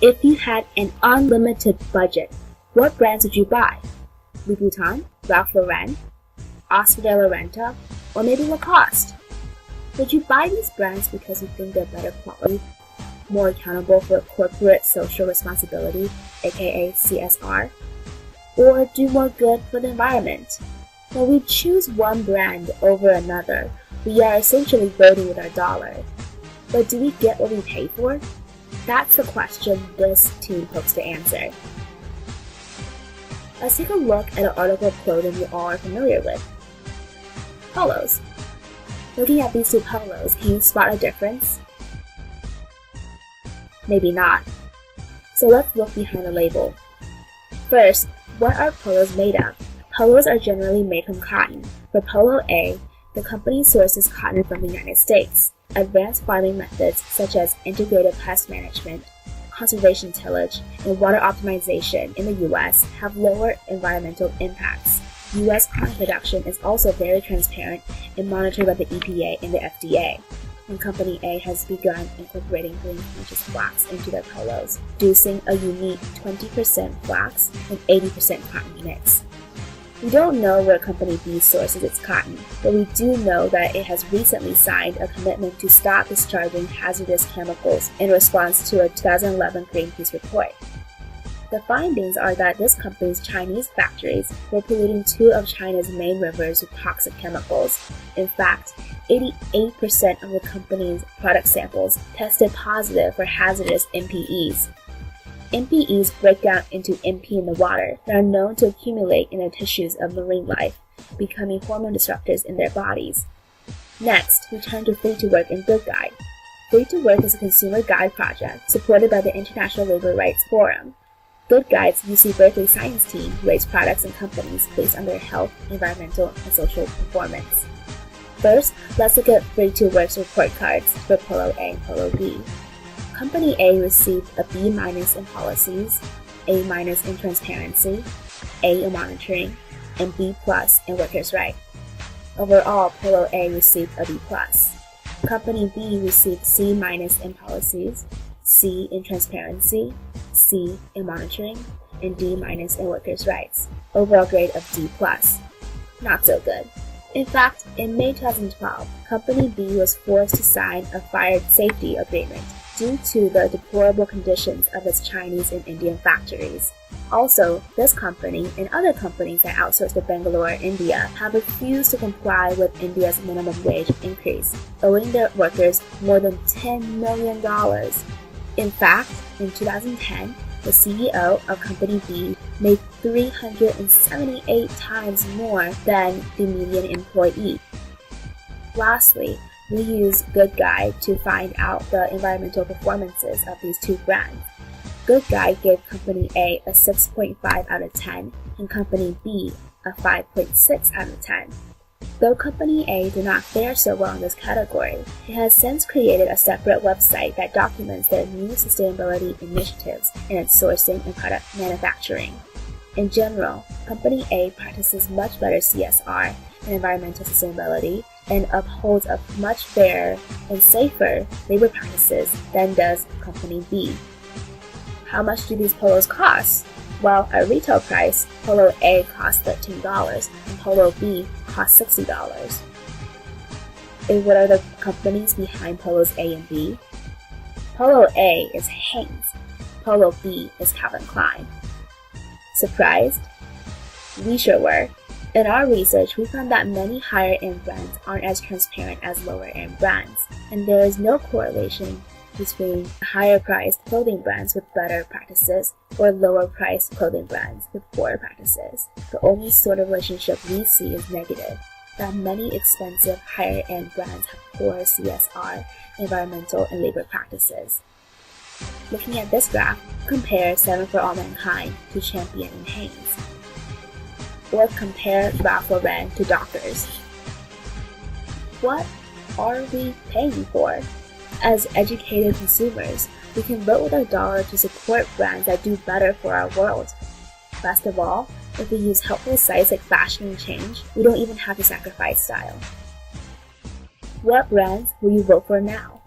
If you had an unlimited budget, what brands would you buy? Louis Vuitton, Ralph Lauren, Oscar de la Renta, or maybe Lacoste? Would you buy these brands because you think they're better quality, more accountable for corporate social responsibility, aka CSR, or do more good for the environment? When we choose one brand over another, we are essentially voting with our dollar. But do we get what we pay for? That's the question this team hopes to answer. Let's take a look at an article of clothing you all are familiar with. Polos. Looking at these two polos, can you spot a difference? Maybe not. So let's look behind the label. First, what are polos made of? Polos are generally made from cotton. For Polo A, the company sources cotton from the United States. Advanced farming methods such as integrated pest management, conservation tillage, and water optimization in the U.S. have lower environmental impacts. U.S. cotton production is also very transparent and monitored by the EPA and the FDA. And Company A has begun incorporating green conscious flax into their polos, producing a unique 20% flax and 80% cotton mix. We don't know where Company B sources its cotton, but we do know that it has recently signed a commitment to stop discharging hazardous chemicals in response to a 2011 Greenpeace report. The findings are that this company's Chinese factories were polluting two of China's main rivers with toxic chemicals. In fact, 88% of the company's product samples tested positive for hazardous MPEs. MPEs break down into MP in the water and are known to accumulate in the tissues of marine life, becoming hormone disruptors in their bodies. Next, we turn to Free to Work and Good Guide. Free to Work is a consumer guide project supported by the International Labor Rights Forum. Good Guide's UC Berkeley science team rates products and companies based on their health, environmental, and social performance. First, let's look at Free to Work's report cards for Polo A and Polo B. Company A received a B- in policies, A- in transparency, A in monitoring, and B+ in workers' rights. Overall, Polo A received a B+. Company B received C- in policies, C in transparency, C in monitoring, and D- in workers' rights. Overall grade of D+. Not so good. In fact, in May 2012, Company B was forced to sign a fire safety agreement due to the deplorable conditions of its Chinese and Indian factories. Also, this company and other companies that outsource to Bangalore, India, have refused to comply with India's minimum wage increase, owing their workers more than $10 million. In fact, in 2010, the CEO of Company B made 378 times more than the median employee. Lastly, we use Good Guide to find out the environmental performances of these two brands. Good Guide gave Company A a 6.5 out of 10 and Company B a 5.6 out of 10. Though Company A did not fare so well in this category, it has since created a separate website that documents their new sustainability initiatives in its sourcing and product manufacturing. In general, Company A practices much better CSR and environmental sustainability and upholds a much fairer and safer labor practices than does Company B. How much do these polos cost? Well, at retail price, Polo A costs $13 and Polo B costs $60. And what are the companies behind Polos A and B? Polo A is Hanes. Polo B is Calvin Klein. Surprised? We sure were. In our research, we found that many higher-end brands aren't as transparent as lower-end brands, and there is no correlation between higher-priced clothing brands with better practices or lower-priced clothing brands with poorer practices. The only sort of relationship we see is negative, that many expensive higher-end brands have poor CSR, environmental, and labor practices. Looking at this graph, compare 7 for All Mankind to Champion and Hanes. Or compare Ralph Lauren to Dockers. What are we paying for? As educated consumers, we can vote with our dollar to support brands that do better for our world. Best of all, if we use helpful sites like Fashion and Change, we don't even have to sacrifice style. What brands will you vote for now?